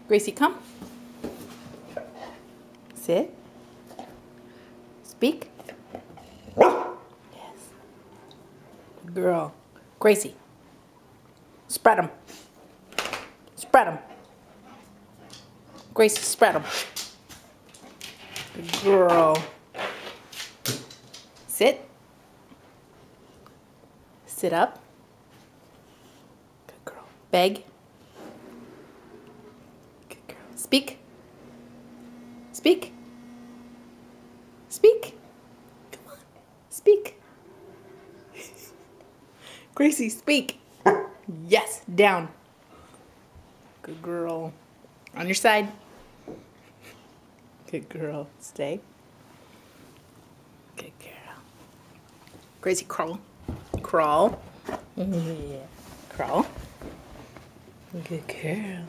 Gracie, come. Sit. Speak. Yes. Good girl. Gracie. Spread them. Spread them. Gracie, spread them. Good girl. Sit. Sit up. Good girl. Beg. Good girl. Speak. Speak. Speak. Come on. Speak. Gracie, speak. Yes, down. Good girl. On your side. Good girl. Stay. Good girl. Gracie, crawl. Crawl. Yeah. Crawl. Good girl.